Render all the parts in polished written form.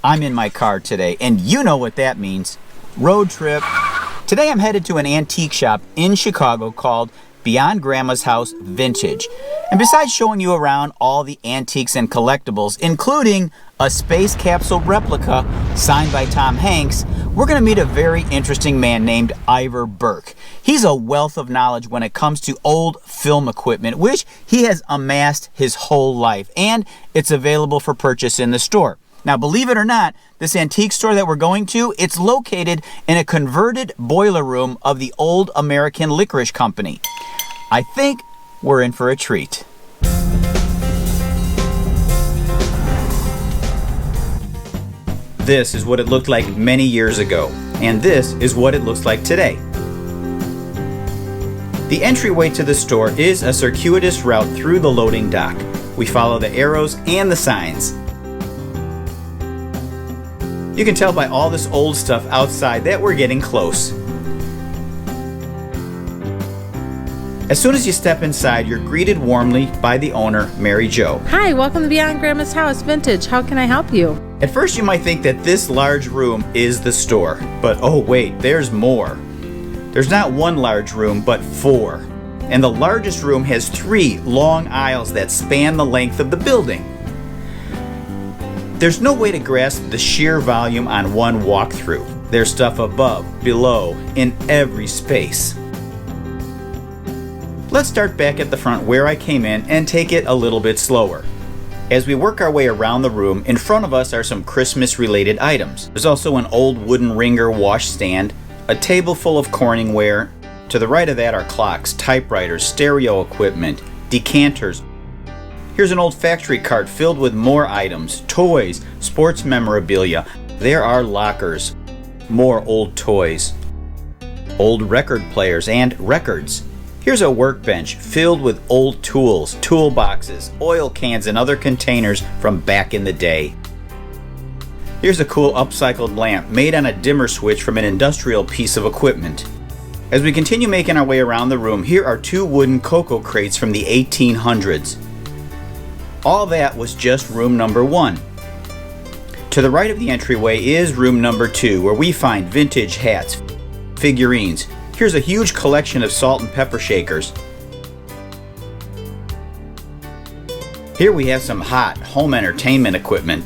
I'm in my car today, and you know what that means. Road trip. Today I'm headed to an antique shop in Chicago called Beyond Grandma's House Vintage. And besides showing you around all the antiques and collectibles, including a space capsule replica signed by Tom Hanks, we're going to meet a very interesting man named Ivor Burke. He's a wealth of knowledge when it comes to old film equipment, which he has amassed his whole life, and it's available for purchase in the store. Now, believe it or not, this antique store that we're going to, it's located in a converted boiler room of the old American Licorice company. I think we're in for a treat. This is what it looked like many years ago, and this is what it looks like today. The entryway to the store is a circuitous route through the loading dock. We follow the arrows and the signs. You can tell by all this old stuff outside that we're getting close. As soon as you step inside, you're greeted warmly by the owner, Mary Jo. Hi, welcome to Beyond Grandma's House Vintage. How can I help you? At first you might think that this large room is the store, but oh wait, there's more. There's not one large room, but four. And the largest room has 3 long aisles that span the length of the building. There's no way to grasp the sheer volume on one walkthrough. There's stuff above, below, in every space. Let's start back at the front where I came in and take it a little bit slower. As we work our way around the room, in front of us are some Christmas-related items. There's also an old wooden ringer washstand, a table full of Corningware. To the right of that are clocks, typewriters, stereo equipment, decanters. Here's an old factory cart filled with more items, toys, sports memorabilia. There are lockers, more old toys, old record players, and records. Here's a workbench filled with old tools, toolboxes, oil cans, and other containers from back in the day. Here's a cool upcycled lamp made on a dimmer switch from an industrial piece of equipment. As we continue making our way around the room, here are 2 wooden cocoa crates from the 1800s. All that was just room number 1. To the right of the entryway is room number 2, where we find vintage hats, figurines. Here's a huge collection of salt and pepper shakers. Here we have some hot home entertainment equipment.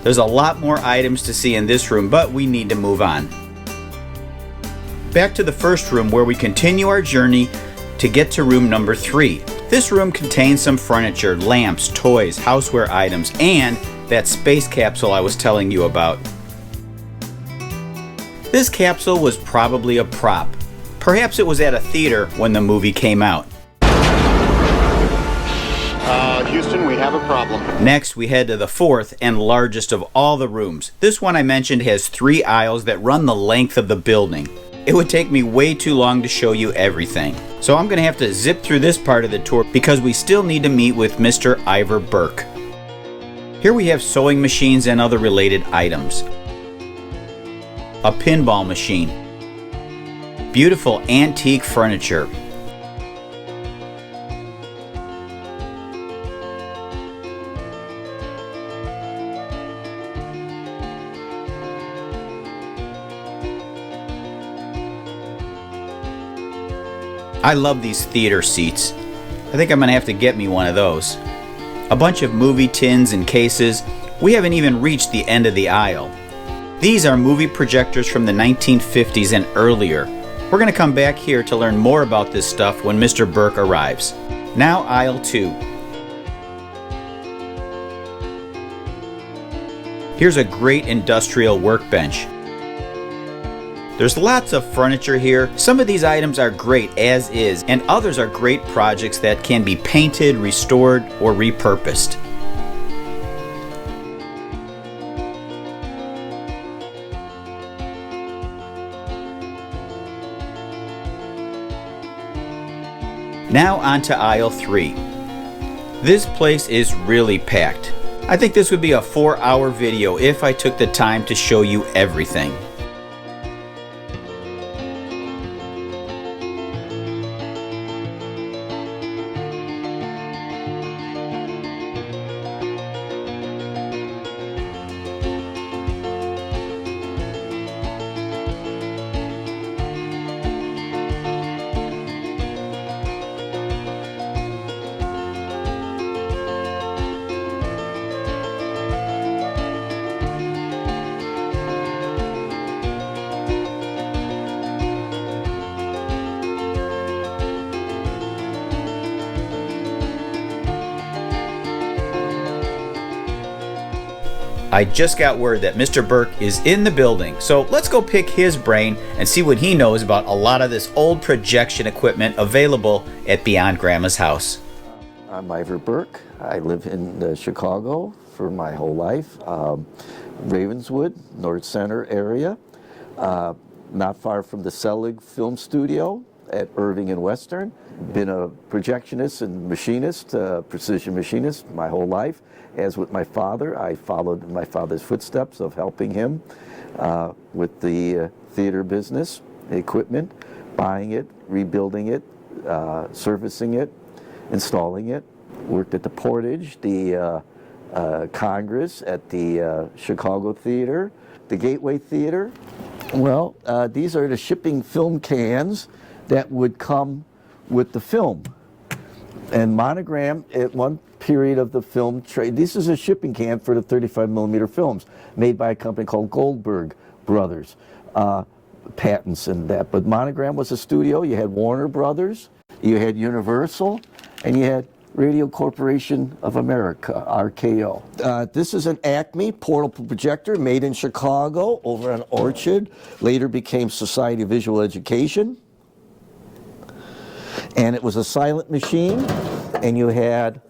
There's a lot more items to see in this room, but we need to move on. Back to the first room where we continue our journey to get to room number 3. This room contains some furniture, lamps, toys, houseware items, and that space capsule I was telling you about. This capsule was probably a prop. Perhaps it was at a theater when the movie came out. Houston, we have a problem. Next, we head to the 4th and largest of all the rooms. This one I mentioned has 3 aisles that run the length of the building. It would take me way too long to show you everything. So I'm going to have to zip through this part of the tour because we still need to meet with Mr. Ivor Burke. Here we have sewing machines and other related items. A pinball machine. Beautiful antique furniture. I love these theater seats. I think I'm going to have to get me one of those. A bunch of movie tins and cases. We haven't even reached the end of the aisle. These are movie projectors from the 1950s and earlier. We're going to come back here to learn more about this stuff when Mr. Burke arrives. Now aisle 2. Here's a great industrial workbench. There's lots of furniture here. Some of these items are great as is, and others are great projects that can be painted, restored, or repurposed. Now on to aisle 3. This place is really packed. I think this would be a 4-hour video if I took the time to show you everything. I just got word that Mr. Burke is in the building, so let's go pick his brain and see what he knows about a lot of this old projection equipment available at Beyond Grandma's house. I'm Ivor Burke. I live in Chicago for my whole life. Ravenswood, North Center area, not far from the Selig Film Studio at Irving and Western. Been a projectionist and machinist, precision machinist my whole life. As with my father, I followed in my father's footsteps of helping him with the theater business, equipment, buying it, rebuilding it, servicing it, installing it. Worked at the Portage, the Congress, at the Chicago Theater, the Gateway Theater. Well, these are the shipping film cans that would come with the film. And Monogram, at one period of the film trade, this is a shipping can for the 35 millimeter films made by a company called Goldberg Brothers. Patents and that, but Monogram was a studio. You had Warner Brothers, you had Universal, and you had Radio Corporation of America, RKO. This is an Acme portable projector made in Chicago over on Orchard. Later became Society of Visual Education. And it was a silent machine, and you had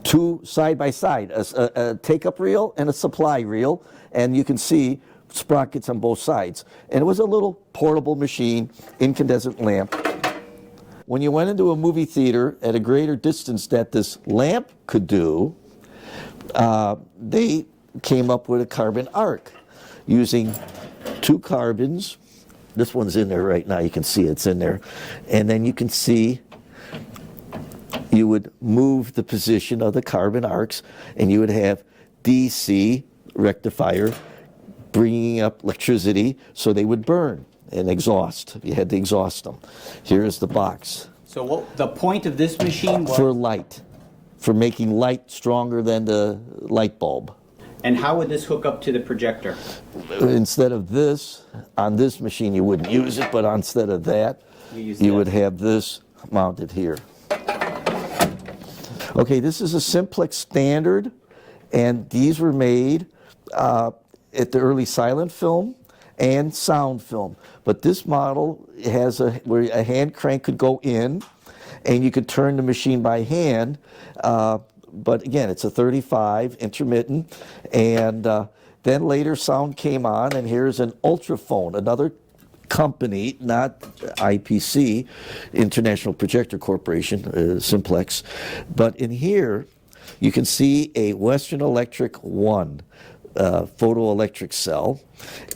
two side by side, a take-up reel and a supply reel, and you can see sprockets on both sides. And it was a little portable machine, incandescent lamp. When you went into a movie theater at a greater distance that this lamp could do, they came up with a carbon arc using two carbons. This one's in there right now. You can see it's in there. And then you can see you would move the position of the carbon arcs, and you would have DC rectifier bringing up electricity so they would burn and exhaust. You had to exhaust them. Here is the box. So what the point of this machine was? For light, for making light stronger than the light bulb. And how would this hook up to the projector? Instead of this, on this machine you wouldn't use it, but instead of that, you would have this mounted here. Okay, this is a simplex standard, and these were made at the early silent film and sound film. But this model has where a hand crank could go in, and you could turn the machine by hand. But again, it's a 35 intermittent, and then later sound came on, and here's an Ultraphone, another company, not IPC, International Projector Corporation, Simplex. But in here, you can see a Western Electric 1 photoelectric cell,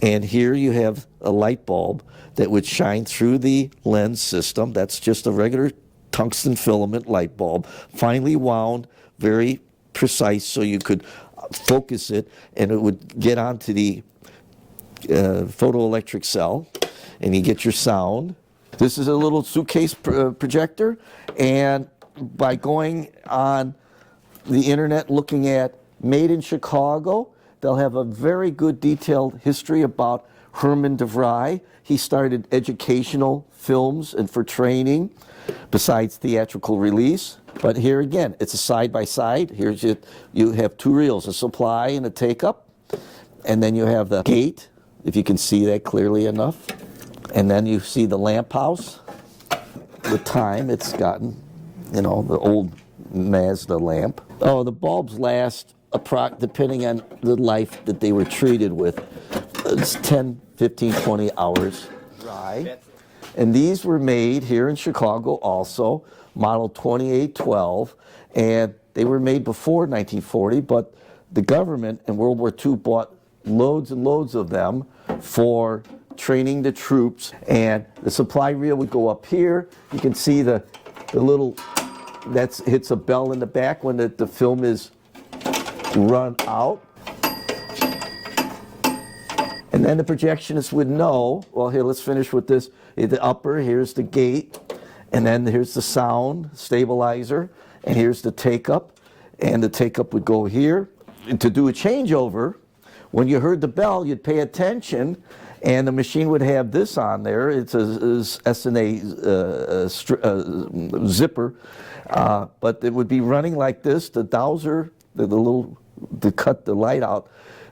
and here you have a light bulb that would shine through the lens system. That's just a regular tungsten filament light bulb, finely wound, very precise, so you could focus it and it would get onto the photoelectric cell, and you get your sound. This is a little suitcase projector, and by going on the internet looking at Made in Chicago, they'll have a very good detailed history about Herman DeVry. He started educational films and for training, besides theatrical release. But here again, it's a side-by-side. Here's you have two reels, a supply and a take-up. And then you have the gate, if you can see that clearly enough. And then you see the lamp house. With time, it's gotten, the old Mazda lamp. Oh, the bulbs last, depending on the life that they were treated with, it's 10, 15, 20 hours dry. And these were made here in Chicago also, model 2812, and they were made before 1940, but the government in World War II bought loads and loads of them for training the troops, and the supply reel would go up here. You can see the little, that hits a bell in the back when the film is run out. And then the projectionist would know, well, here, let's finish with this. The upper, here's the gate, and then here's the sound stabilizer, and here's the take-up, and the take-up would go here. And to do a changeover, when you heard the bell, you'd pay attention, and the machine would have this on there. It's a SNA zipper, but it would be running like this. The dowser, the little to cut the light out,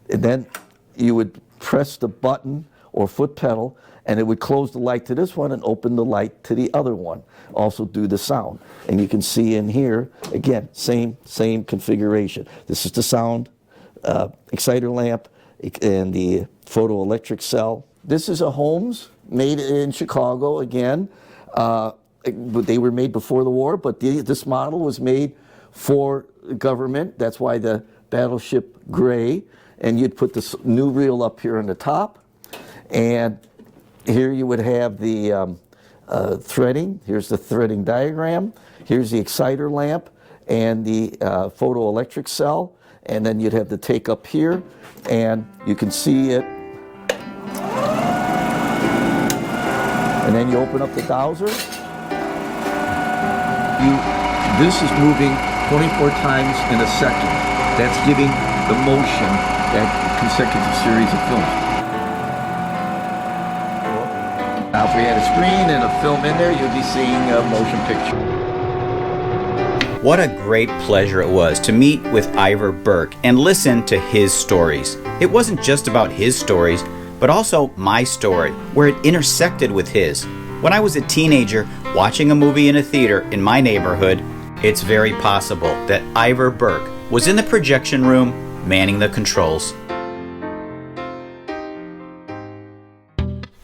and then you would press the button or foot pedal, and it would close the light to this one and open the light to the other one. Also do the sound. And you can see in here, again, same configuration. This is the sound exciter lamp and the photoelectric cell. This is a Holmes made in Chicago again. They were made before the war, but this model was made for government. That's why the battleship gray. And you'd put this new reel up here on the top. And here you would have the threading. Here's the threading diagram. Here's the exciter lamp and the photoelectric cell. And then you'd have the take up here, and you can see it. And then you open up the dowser. This is moving 24 times in a second. That's giving the motion that consecutive series of films. Now, if we had a screen and a film in there, you'd be seeing a motion picture. What a great pleasure it was to meet with Ivor Burke and listen to his stories. It wasn't just about his stories, but also my story, where it intersected with his. When I was a teenager watching a movie in a theater in my neighborhood, it's very possible that Ivor Burke was in the projection room manning the controls.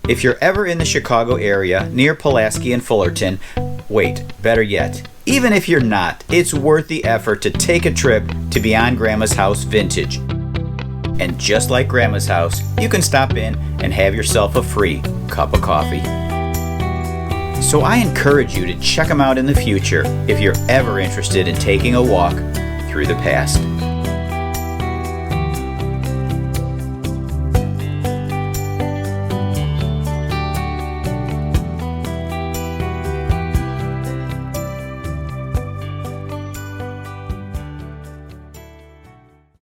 If you're ever in the Chicago area near Pulaski and Fullerton, wait, better yet, even if you're not, it's worth the effort to take a trip to Beyond Grandma's House Vintage. And just like Grandma's house, you can stop in and have yourself a free cup of coffee. So I encourage you to check them out in the future if you're ever interested in taking a walk through the past.